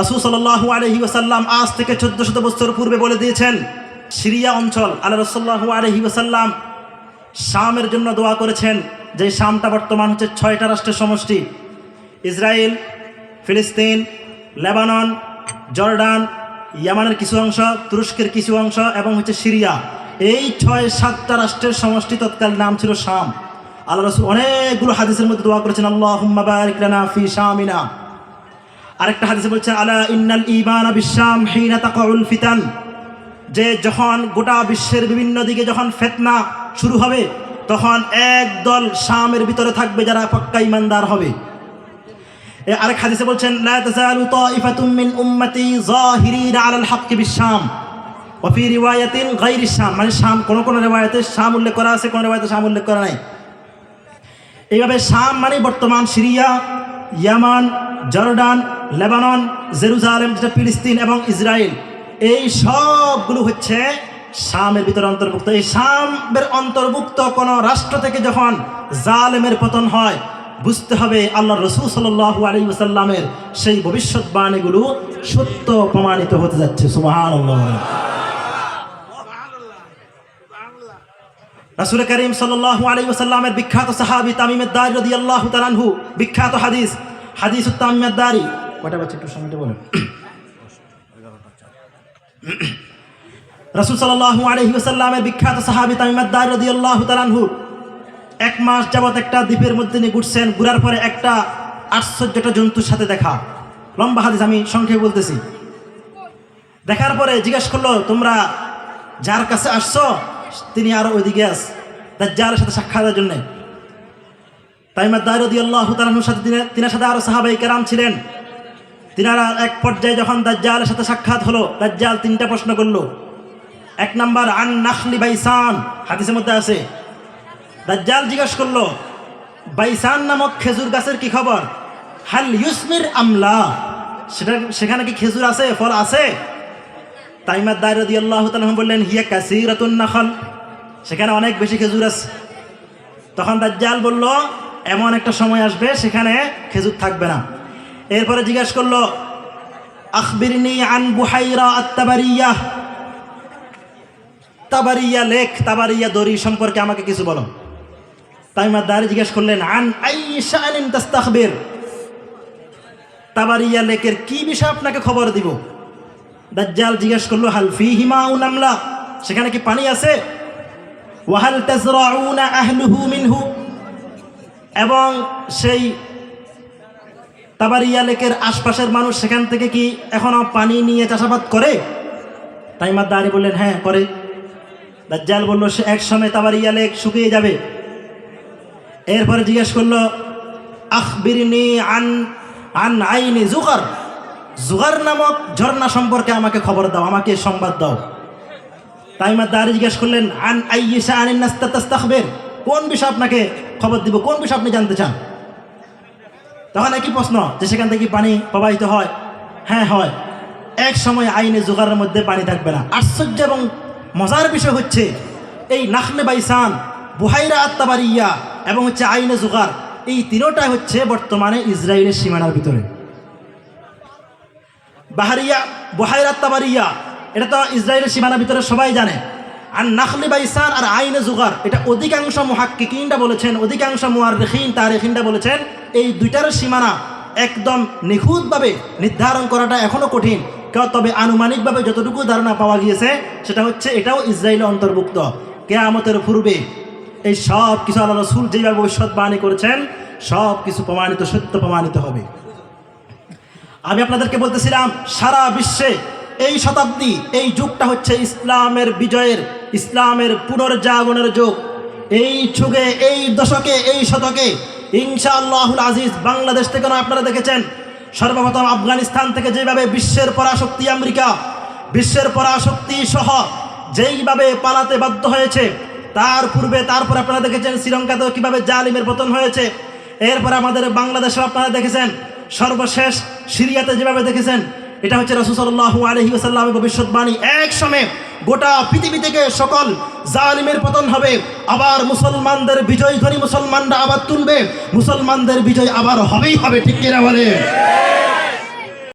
রাসূল সাল্লাল্লাহু আলাইহি ওয়াসাল্লাম আজ থেকে 1400 বছর পূর্বে বলে দিয়েছেন, সিরিয়া অঞ্চল, আল্লাহ রাসূল সাল্লাল্লাহু আলাইহি ওয়াসাল্লাম শামের জন্য দোয়া করেছেন, যে শামটা বর্তমান হচ্ছে 6টা রাষ্ট্রের সমষ্টি: ইসরায়েল, ফিলিস্তিন, লেবানন, জর্ডান, ইয়ামানের কিছু অংশ, তুরস্কের কিছু অংশ এবং হচ্ছে সিরিয়া। এই 6-7টা রাষ্ট্রের সমষ্টি তৎকালীন নাম ছিল শাম। আল্লাহ রাসূল অনেকগুলো হাদিসের মধ্যে দোয়া করেছেন, আল্লাহুম্মা বারিক লানা ফি শামিনা। আরেকটা হাদিসে বলছেন, আলা ইন্নাল ঈমানা বিশ-শাম হিনা তাকাউল ফিতান, যে যখন গোটা বিশ্বের বিভিন্ন দিকে যখন ফিতনা শুরু হবে তখন একদল শামের ভিতরে থাকবে যারা পাক্কা ঈমানদার হবে। আরেক হাদিসে বলছেন, লা তাজালু তাইফাতুম মিন উম্মতি যাহিরিনা আলাল হাক্কি বিশ-শাম ওয়া ফি রিওয়ায়াতিন গায়রি শাম, মানে শাম কোন কোন রিওয়ায়াতে শাম উল্লেখ করা আছে, কোন রিওয়ায়াতে শাম উল্লেখ করা নাই। এইভাবে শাম মানে বর্তমান সিরিয়া, ইয়ামান, জর্ডান, লেবানন, জেরুজালেম যেটা ফিলিস্তিন এবং ইসরায়েল, এই সবগুলো হচ্ছে শামের ভিতরে অন্তর্ভুক্ত। এই শামের অন্তর্ভুক্ত কোন রাষ্ট্র থেকে যখন জালেমের পতন হয়, বুঝতে হবে আল্লাহ রাসূল সাল্লাল্লাহু আলাইহি ওয়াসাল্লামের সেই ভবিষ্যৎবাণীগুলো সত্য প্রমাণিত হতে যাচ্ছে। সুবহানাল্লাহ। রাসূল করিম সাল্লাল্লাহু আলাইহি ওয়াসাল্লামের বিখ্যাত সাহাবী তামিম আদ-দারি রাদিয়াল্লাহু তাআলা আনহু, বিখ্যাত হাদিস তামিম আদ-দারি, কয়টা বাচ্চা একটু সময়টা বলেন। রাসূল সাল্লাল্লাহু আলাইহি ওয়াসাল্লামের বিখ্যাত সাহাবী তামিম আদ-দারি রাদিয়াল্লাহু তাআলা আনহু 1 মাস যাবত একটা দ্বীপের মধ্যে নিয়ে ঘুরছেন। ঘুরার পরে একটা আশ্চর্যটা জন্তুর সাথে দেখা। লম্বা হাদিস, আমি সংক্ষেপে বলতেছি। দেখার পরে জিজ্ঞেস করলো, তোমরা যার কাছে আসছো তিনি আরো ওইদিকে আছে, দাজ্জালের সাথে সাক্ষাতের জন্য। তামিম আদ-দারি রাদিয়াল্লাহু তাআলা আনহুর সাথে তিনার সাথে আরো সাহাবায়ে কেরাম ছিলেন। তিনারা এক পর্যায়ে যখন দাজ্জালের সাথে সাক্ষাৎ হলো, দাজ্জাল 3টা প্রশ্ন করলো। 1 নাম্বার, আন নাখলি বাইসান, হাদিসের মধ্যে আছে। দাজ্জাল জিজ্ঞেস করলো, বাইসান নামক খেজুর গাছের কি খবর? হাল ইউসমির আমলা, সেখানে কি খেজুর আছে, ফল আছে? তামিম আদ-দারি রাদিয়াল্লাহু তাআলা বললেন, হিয়া কাসীরাতুন নাখল, সেখানে অনেক বেশি খেজুর আছে। তখন দাজ্জাল বলল, এমন একটা সময় আসবে সেখানে খেজুর থাকবে না। এরপরে জিজ্ঞেস করলো, আখবিরনি আন বুহাইরা আত-তাবারিয়া, তাবারিয়া লেক, তাবারিয়া দরি সম্পর্কে আমাকে কিছু বলো। তামিম আদ-দারি জিজ্ঞেস করলেন, আন আইশানিন তাস্তাখবির, তাবারিয়া লেকের কি বিষয় আপনাকে খবর দিব? দাজ্জাল জিজ্ঞেস করলো, হাল ফীহি মাউন আমলা, সেখানে কি পানি আছে? ওয়া হাল তাজরাউনা আহলুহু মিনহু, এবং সেই তাবারিয়া লেকের আশপাশের মানুষ সেখান থেকে কি এখনো পানি নিয়ে চাষাবাদ করে? তামিম আদ-দারি বললেন, হ্যাঁ করে। দাজ্জাল বলল, সে এক সময় তাবারিয়া লেক শুকিয়ে যাবে। এরপরে জিজ্ঞেস করলো, আখবিরনি আন আইনি জুগার, জুগার নামক ঝর্ণা সম্পর্কে আমাকে খবর দাও, আমাকে সংবাদ দাও। তামিম আদ-দারি জিজ্ঞেস করলেন, আন আইয়িশা আনিন নাস তাস্তাখবির, কোন বিষয় আপনাকে খবর দিব, কোন বিষয় আপনি জানতে চান? তখন একই প্রশ্ন, যে সেখান থেকে পানি প্রবাহিত হয়? হ্যাঁ হয়। এক সময় আইনে জুগারের মধ্যে পানি থাকবে না। আশ্চর্য এবং মজার বিষয় হচ্ছে, এই নাখলে বাইসান, বুহাইরা আত-তাবারিয়া এবং হচ্ছে আইনে জুগার, এই তিনটাই হচ্ছে বর্তমানে ইসরায়েলের সীমানার ভিতরে। বুহাইরা আত-তাবারিয়া এটা তো ইসরায়েলের সীমানার ভিতরে সবাই জানে। আর নাখলি বাইসান আর আইনে জুগার, এটা অধিকাংশ মুহাক্কিকিনরা বলেছেন, অধিকাংশ মুআররিখিন তারিখিনরা বলেছেন, এই দুইটার সীমানা একদম নিখুঁতভাবে নির্ধারণ করাটা এখনো কঠিন। তবে আনুমানিকভাবে যতটুকু ধারণা পাওয়া গিয়েছে সেটা হচ্ছে এটাও ইসরায়েলের অন্তর্ভুক্ত। কিয়ামতের পূর্বে এই সব কিছু আল্লাহ রাসূল যেভাবে ভবিষ্যৎবাণী করেছেন সব কিছু প্রমাণিত, সত্য প্রমাণিত হবে। আমি আপনাদেরকে বলতেছিলাম, সারা বিশ্বে এই শতাব্দী, এই যুগটা হচ্ছে ইসলামের বিজয়ের, ইসলামের পুনর্জাগরণের যুগ। এই যুগে, এই দশকে, এই শতকে ইনশাআল্লাহুল আজিজ বাংলাদেশ থেকে আপনারা দেখেছেন, সর্বপ্রথম আফগানিস্তান থেকে যেভাবে বিশ্বের পরাশক্তি আমেরিকা, বিশ্বের পরাশক্তি সহ যেইভাবে পালাতে বাধ্য হয়েছে, তারপরে আপনারা দেখেছেন শ্রীলঙ্কাতেও কীভাবে জালিমের পতন হয়েছে। এরপরে আমাদের বাংলাদেশেও আপনারা দেখেছেন, সর্বশেষ সিরিয়াতে যেভাবে দেখেছেন। এটা হচ্ছে রাসূল সাল্লাল্লাহু আলাইহি ওয়াসাল্লামের ভবিষ্যৎবাণী। এক সময় গোটা পৃথিবী থেকে সকল জালিমের পতন হবে, আবার মুসলমানদের বিজয় ধ্বনি মুসলমানরা আবার তুলবে, মুসলমানদের বিজয় আবার হবেই হবে। ঠিক কিনা বলে?